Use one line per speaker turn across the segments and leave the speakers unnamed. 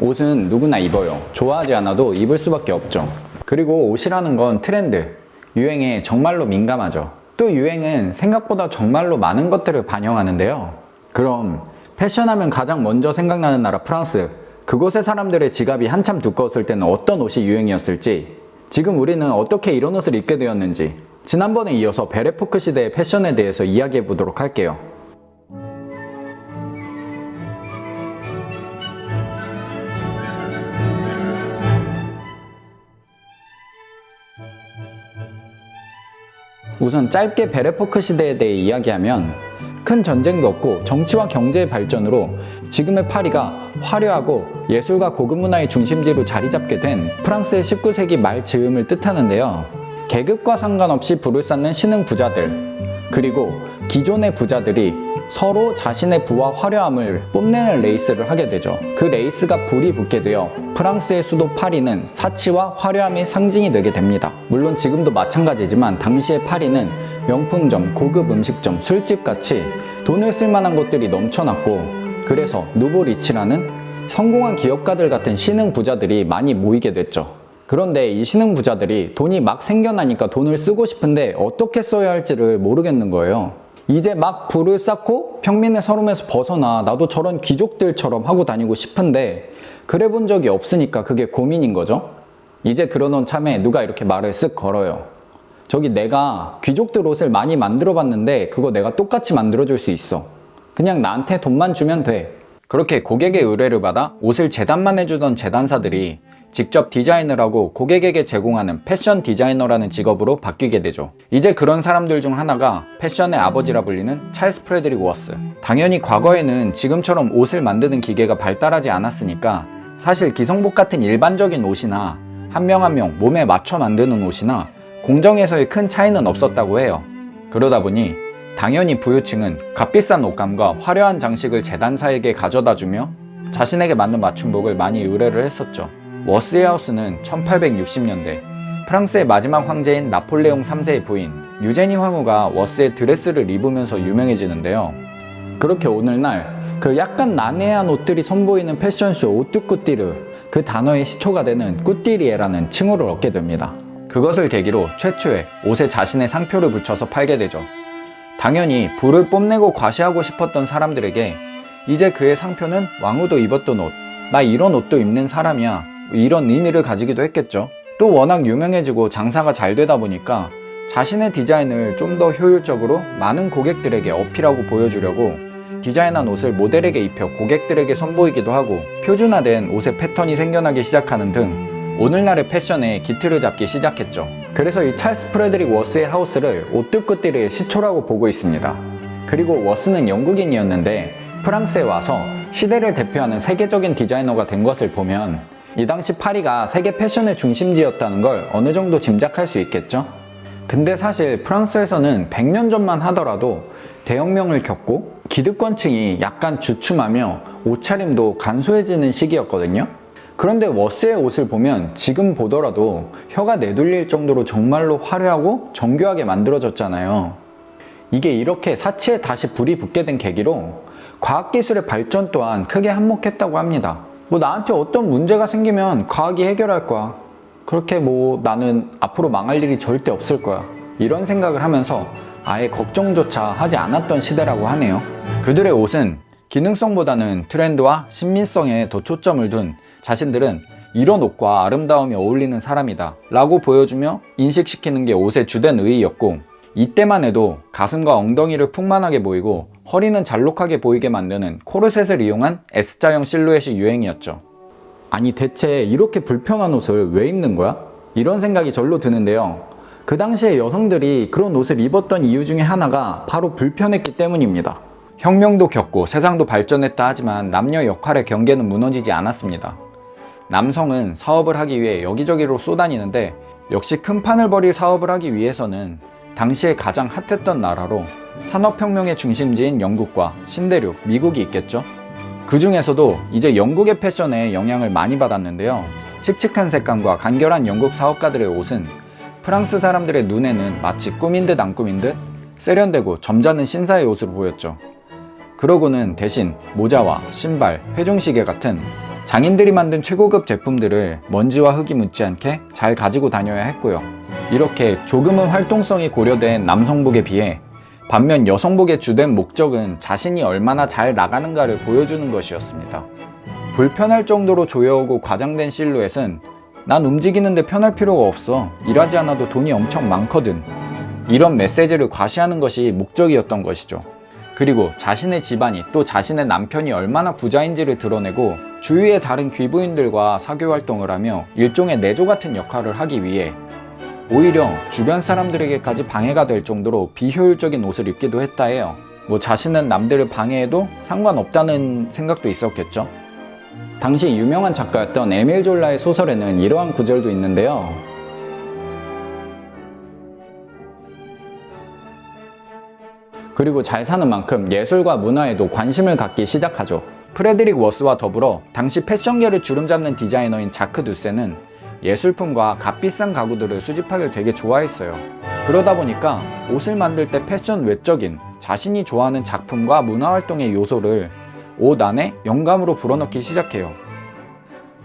옷은 누구나 입어요. 좋아하지 않아도 입을 수밖에 없죠. 그리고 옷이라는 건 트렌드, 유행에 정말로 민감하죠. 또 유행은 생각보다 정말로 많은 것들을 반영하는데요. 그럼 패션하면 가장 먼저 생각나는 나라 프랑스, 그곳의 사람들의 지갑이 한참 두꺼웠을 때는 어떤 옷이 유행이었을지, 지금 우리는 어떻게 이런 옷을 입게 되었는지, 지난번에 이어서 베레포크 시대의 패션에 대해서 이야기해 보도록 할게요. 우선 짧게 베레포크 시대에 대해 이야기하면 큰 전쟁도 없고 정치와 경제의 발전으로 지금의 파리가 화려하고 예술과 고급 문화의 중심지로 자리 잡게 된 프랑스의 19세기 말 즈음을 뜻하는데요. 계급과 상관없이 부를 쌓는 신흥 부자들, 그리고 기존의 부자들이 서로 자신의 부와 화려함을 뽐내는 레이스를 하게 되죠. 그 레이스가 불이 붙게 되어 프랑스의 수도 파리는 사치와 화려함의 상징이 되게 됩니다. 물론 지금도 마찬가지지만 당시의 파리는 명품점, 고급 음식점, 술집 같이 돈을 쓸 만한 곳들이 넘쳐났고, 그래서 누보리치라는 성공한 기업가들 같은 신흥 부자들이 많이 모이게 됐죠. 그런데 이 신흥 부자들이 돈이 막 생겨나니까 돈을 쓰고 싶은데 어떻게 써야 할지를 모르겠는 거예요. 이제 막 부를 쌓고 평민의 서름에서 벗어나 나도 저런 귀족들처럼 하고 다니고 싶은데 그래 본 적이 없으니까 그게 고민인 거죠. 이제 그러던 참에 누가 이렇게 말을 쓱 걸어요. 저기 내가 귀족들 옷을 많이 만들어 봤는데 그거 내가 똑같이 만들어 줄 수 있어. 그냥 나한테 돈만 주면 돼. 그렇게 고객의 의뢰를 받아 옷을 재단만 해주던 재단사들이 직접 디자인을 하고 고객에게 제공하는 패션 디자이너라는 직업으로 바뀌게 되죠. 이제 그런 사람들 중 하나가 패션의 아버지라 불리는 찰스 프레드릭 워스. 당연히 과거에는 지금처럼 옷을 만드는 기계가 발달하지 않았으니까 사실 기성복 같은 일반적인 옷이나 한 명 한 명 몸에 맞춰 만드는 옷이나 공정에서의 큰 차이는 없었다고 해요. 그러다 보니 당연히 부유층은 값비싼 옷감과 화려한 장식을 재단사에게 가져다주며 자신에게 맞는 맞춤복을 많이 의뢰를 했었죠. 워스의 하우스는 1860년대 프랑스의 마지막 황제인 나폴레옹 3세의 부인 유제니 황후가 워스의 드레스를 입으면서 유명해지는데요. 그렇게 오늘날 그 약간 난해한 옷들이 선보이는 패션쇼 오뚜꾸띠르, 그 단어의 시초가 되는 꾸띠리에라는 칭호를 얻게 됩니다. 그것을 계기로 최초의 옷에 자신의 상표를 붙여서 팔게 되죠. 당연히 부를 뽐내고 과시하고 싶었던 사람들에게 이제 그의 상표는 왕후도 입었던 옷, 나 이런 옷도 입는 사람이야, 이런 의미를 가지기도 했겠죠. 또 워낙 유명해지고 장사가 잘 되다 보니까 자신의 디자인을 좀 더 효율적으로 많은 고객들에게 어필하고 보여주려고 디자인한 옷을 모델에게 입혀 고객들에게 선보이기도 하고 표준화된 옷의 패턴이 생겨나기 시작하는 등 오늘날의 패션에 기틀을 잡기 시작했죠. 그래서 이 찰스 프레드릭 워스의 하우스를 오뚜꾸띠르의 시초라고 보고 있습니다. 그리고 워스는 영국인이었는데 프랑스에 와서 시대를 대표하는 세계적인 디자이너가 된 것을 보면 이 당시 파리가 세계 패션의 중심지였다는 걸 어느 정도 짐작할 수 있겠죠? 근데 사실 프랑스에서는 100년 전만 하더라도 대혁명을 겪고 기득권층이 약간 주춤하며 옷차림도 간소해지는 시기였거든요. 그런데 워스의 옷을 보면 지금 보더라도 혀가 내둘릴 정도로 정말로 화려하고 정교하게 만들어졌잖아요. 이게 이렇게 사치에 다시 불이 붙게 된 계기로 과학기술의 발전 또한 크게 한몫했다고 합니다. 뭐 나한테 어떤 문제가 생기면 과학이 해결할 거야. 그렇게 뭐 나는 앞으로 망할 일이 절대 없을 거야. 이런 생각을 하면서 아예 걱정조차 하지 않았던 시대라고 하네요. 그들의 옷은 기능성보다는 트렌드와 신민성에 더 초점을 둔, 자신들은 이런 옷과 아름다움이 어울리는 사람이다 라고 보여주며 인식시키는 게 옷의 주된 의의였고, 이때만 해도 가슴과 엉덩이를 풍만하게 보이고 허리는 잘록하게 보이게 만드는 코르셋을 이용한 S자형 실루엣이 유행이었죠. 아니 대체 이렇게 불편한 옷을 왜 입는 거야? 이런 생각이 절로 드는데요. 그 당시에 여성들이 그런 옷을 입었던 이유 중에 하나가 바로 불편했기 때문입니다. 혁명도 겪고 세상도 발전했다 하지만 남녀 역할의 경계는 무너지지 않았습니다. 남성은 사업을 하기 위해 여기저기로 쏘다니는데 역시 큰 판을 벌일 사업을 하기 위해서는 당시에 가장 핫했던 나라로 산업혁명의 중심지인 영국과 신대륙, 미국이 있겠죠. 그 중에서도 이제 영국의 패션에 영향을 많이 받았는데요. 칙칙한 색감과 간결한 영국 사업가들의 옷은 프랑스 사람들의 눈에는 마치 꾸민 듯 안 꾸민 듯 세련되고 점잖은 신사의 옷으로 보였죠. 그러고는 대신 모자와 신발, 회중시계 같은 장인들이 만든 최고급 제품들을 먼지와 흙이 묻지 않게 잘 가지고 다녀야 했고요. 이렇게 조금은 활동성이 고려된 남성복에 비해 반면 여성복의 주된 목적은 자신이 얼마나 잘 나가는가를 보여주는 것이었습니다. 불편할 정도로 조여오고 과장된 실루엣은 난 움직이는데 편할 필요가 없어. 일하지 않아도 돈이 엄청 많거든. 이런 메시지를 과시하는 것이 목적이었던 것이죠. 그리고 자신의 집안이 또 자신의 남편이 얼마나 부자인지를 드러내고 주위의 다른 귀부인들과 사교활동을 하며 일종의 내조 같은 역할을 하기 위해 오히려 주변 사람들에게까지 방해가 될 정도로 비효율적인 옷을 입기도 했다 해요. 자신은 남들을 방해해도 상관없다는 생각도 있었겠죠. 당시 유명한 작가였던 에밀 졸라의 소설에는 이러한 구절도 있는데요. 그리고 잘 사는 만큼 예술과 문화에도 관심을 갖기 시작하죠. 프레드릭 워스와 더불어 당시 패션계를 주름잡는 디자이너인 자크 두세는 예술품과 값비싼 가구들을 수집하길 되게 좋아했어요. 그러다 보니까 옷을 만들 때 패션 외적인 자신이 좋아하는 작품과 문화활동의 요소를 옷 안에 영감으로 불어넣기 시작해요.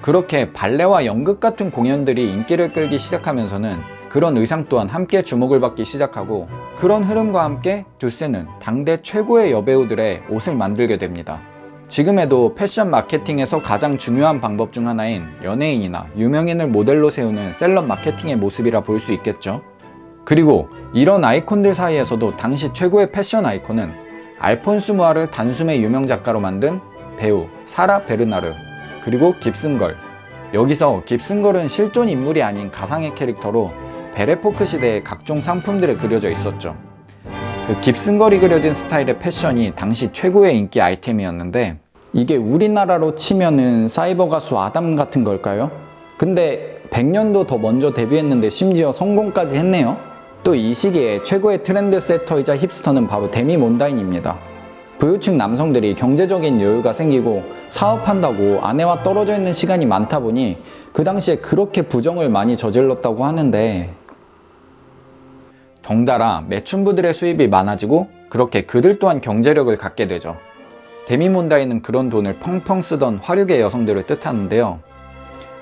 그렇게 발레와 연극 같은 공연들이 인기를 끌기 시작하면서는 그런 의상 또한 함께 주목을 받기 시작하고, 그런 흐름과 함께 두세는 당대 최고의 여배우들의 옷을 만들게 됩니다. 지금에도 패션 마케팅에서 가장 중요한 방법 중 하나인 연예인이나 유명인을 모델로 세우는 셀럽 마케팅의 모습이라 볼 수 있겠죠. 그리고 이런 아이콘들 사이에서도 당시 최고의 패션 아이콘은 알폰스 무아를 단숨에 유명 작가로 만든 배우 사라 베르나르, 그리고 깁슨걸. 여기서 깁슨걸은 실존 인물이 아닌 가상의 캐릭터로 베레포크 시대의 각종 상품들에 그려져 있었죠. 그 깁슨걸이 그려진 스타일의 패션이 당시 최고의 인기 아이템이었는데, 이게 우리나라로 치면은 사이버 가수 아담 같은 걸까요? 근데 100년도 더 먼저 데뷔했는데 심지어 성공까지 했네요. 또 이 시기에 최고의 트렌드 세터이자 힙스터는 바로 데미 몬다인입니다. 부유층 남성들이 경제적인 여유가 생기고 사업한다고 아내와 떨어져 있는 시간이 많다 보니 그 당시에 그렇게 부정을 많이 저질렀다고 하는데, 덩달아 매춘부들의 수입이 많아지고 그렇게 그들 또한 경제력을 갖게 되죠. 데미 몬다인은 그런 돈을 펑펑 쓰던 화류계 여성들을 뜻하는데요.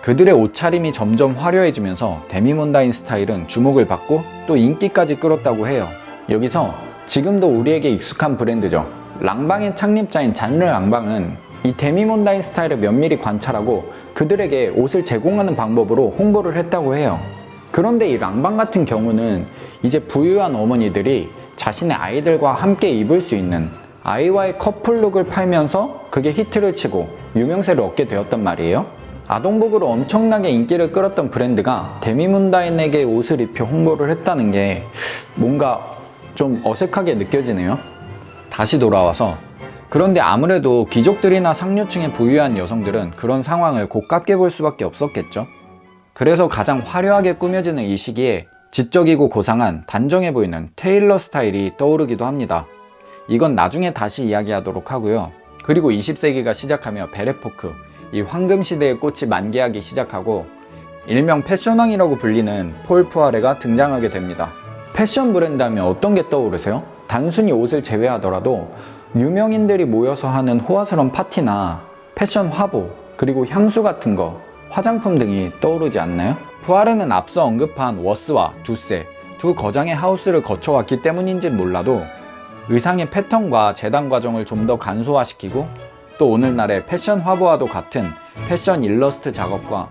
그들의 옷차림이 점점 화려해지면서 데미 몬다인 스타일은 주목을 받고 또 인기까지 끌었다고 해요. 여기서 지금도 우리에게 익숙한 브랜드죠. 랑방의 창립자인 잔르 랑방은 이 데미 몬다인 스타일을 면밀히 관찰하고 그들에게 옷을 제공하는 방법으로 홍보를 했다고 해요. 그런데 이 랑방 같은 경우는 이제 부유한 어머니들이 자신의 아이들과 함께 입을 수 있는 아이와의 커플룩을 팔면서 그게 히트를 치고 유명세를 얻게 되었단 말이에요. 아동복으로 엄청나게 인기를 끌었던 브랜드가 데미 몬다인에게 옷을 입혀 홍보를 했다는 게 뭔가 좀 어색하게 느껴지네요. 다시 돌아와서, 그런데 아무래도 귀족들이나 상류층의 부유한 여성들은 그런 상황을 고깝게 볼 수밖에 없었겠죠. 그래서 가장 화려하게 꾸며지는 이 시기에 지적이고 고상한 단정해 보이는 테일러 스타일이 떠오르기도 합니다. 이건 나중에 다시 이야기하도록 하고요. 그리고 20세기가 시작하며 베레포크, 이 황금시대의 꽃이 만개하기 시작하고 일명 패션왕이라고 불리는 폴 푸아레가 등장하게 됩니다. 패션 브랜드 하면 어떤 게 떠오르세요? 단순히 옷을 제외하더라도 유명인들이 모여서 하는 호화스러운 파티나 패션 화보, 그리고 향수 같은 거, 화장품 등이 떠오르지 않나요? 푸아레는 앞서 언급한 워스와 두세, 두 거장의 하우스를 거쳐왔기 때문인지는 몰라도 의상의 패턴과 재단 과정을 좀 더 간소화시키고, 또 오늘날의 패션 화보와도 같은 패션 일러스트 작업과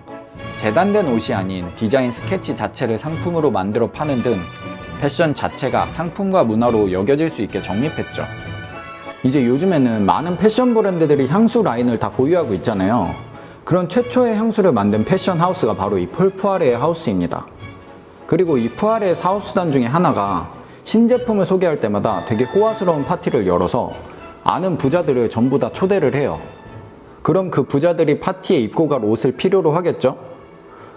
재단된 옷이 아닌 디자인 스케치 자체를 상품으로 만들어 파는 등 패션 자체가 상품과 문화로 여겨질 수 있게 정립했죠. 이제 요즘에는 많은 패션 브랜드들이 향수 라인을 다 보유하고 있잖아요. 그런 최초의 향수를 만든 패션 하우스가 바로 이 폴 푸아레의 하우스입니다. 그리고 이 푸아레의 사업수단 중에 하나가 신제품을 소개할 때마다 되게 호화스러운 파티를 열어서 아는 부자들을 전부 다 초대를 해요. 그럼 그 부자들이 파티에 입고 갈 옷을 필요로 하겠죠?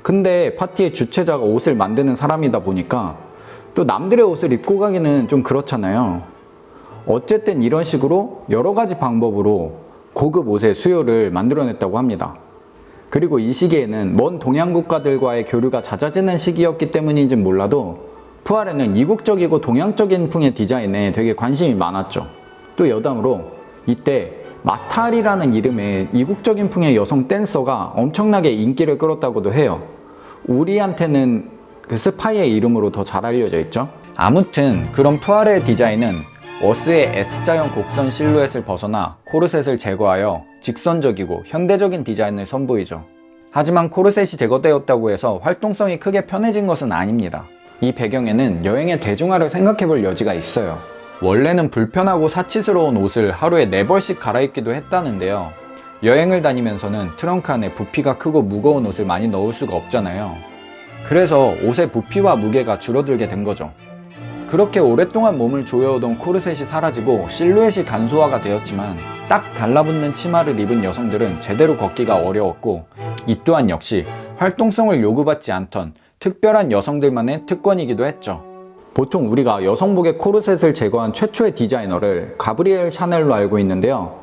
근데 파티의 주최자가 옷을 만드는 사람이다 보니까 또 남들의 옷을 입고 가기는 좀 그렇잖아요. 어쨌든 이런 식으로 여러 가지 방법으로 고급 옷의 수요를 만들어냈다고 합니다. 그리고 이 시기에는 먼 동양 국가들과의 교류가 잦아지는 시기였기 때문인지는 몰라도 푸아레는 이국적이고 동양적인 풍의 디자인에 되게 관심이 많았죠. 또 여담으로 이때 마탈이라는 이름의 이국적인 풍의 여성 댄서가 엄청나게 인기를 끌었다고도 해요. 우리한테는 그 스파이의 이름으로 더 잘 알려져 있죠. 아무튼 그런 푸아레의 디자인은 워스의 S자형 곡선 실루엣을 벗어나 코르셋을 제거하여 직선적이고 현대적인 디자인을 선보이죠. 하지만 코르셋이 제거되었다고 해서 활동성이 크게 편해진 것은 아닙니다. 이 배경에는 여행의 대중화를 생각해볼 여지가 있어요. 원래는 불편하고 사치스러운 옷을 하루에 4벌씩 갈아입기도 했다는데요. 여행을 다니면서는 트렁크 안에 부피가 크고 무거운 옷을 많이 넣을 수가 없잖아요. 그래서 옷의 부피와 무게가 줄어들게 된 거죠. 그렇게 오랫동안 몸을 조여오던 코르셋이 사라지고 실루엣이 간소화가 되었지만 딱 달라붙는 치마를 입은 여성들은 제대로 걷기가 어려웠고, 이 또한 역시 활동성을 요구받지 않던 특별한 여성들만의 특권이기도 했죠. 보통 우리가 여성복의 코르셋을 제거한 최초의 디자이너를 가브리엘 샤넬로 알고 있는데요.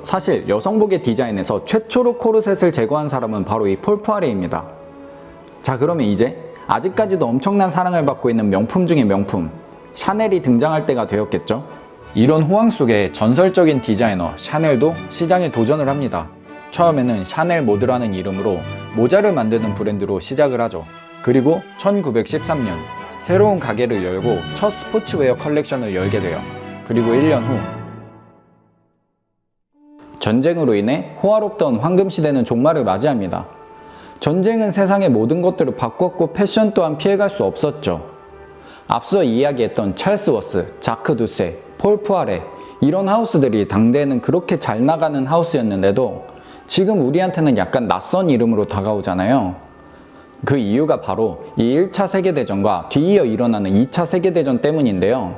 사실 여성복의 디자인에서 최초로 코르셋을 제거한 사람은 바로 이 폴 푸아레입니다. 자, 그러면 이제 아직까지도 엄청난 사랑을 받고 있는 명품 중의 명품, 샤넬이 등장할 때가 되었겠죠? 이런 호황 속에 전설적인 디자이너 샤넬도 시장에 도전을 합니다. 처음에는 샤넬 모드라는 이름으로 모자를 만드는 브랜드로 시작을 하죠. 그리고 1913년 새로운 가게를 열고 첫 스포츠웨어 컬렉션을 열게 돼요. 그리고 1년 후 전쟁으로 인해 호화롭던 황금시대는 종말을 맞이합니다. 전쟁은 세상의 모든 것들을 바꿨고 패션 또한 피해갈 수 없었죠. 앞서 이야기했던 찰스 워스, 자크 두세, 폴 푸아레, 이런 하우스들이 당대에는 그렇게 잘 나가는 하우스였는데도 지금 우리한테는 약간 낯선 이름으로 다가오잖아요. 그 이유가 바로 이 1차 세계대전과 뒤이어 일어나는 2차 세계대전 때문인데요.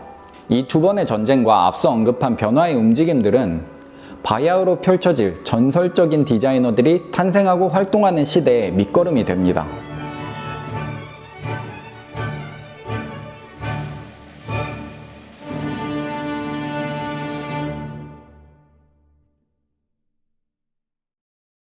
이 두 번의 전쟁과 앞서 언급한 변화의 움직임들은 바야흐로 펼쳐질 전설적인 디자이너들이 탄생하고 활동하는 시대의 밑거름이 됩니다.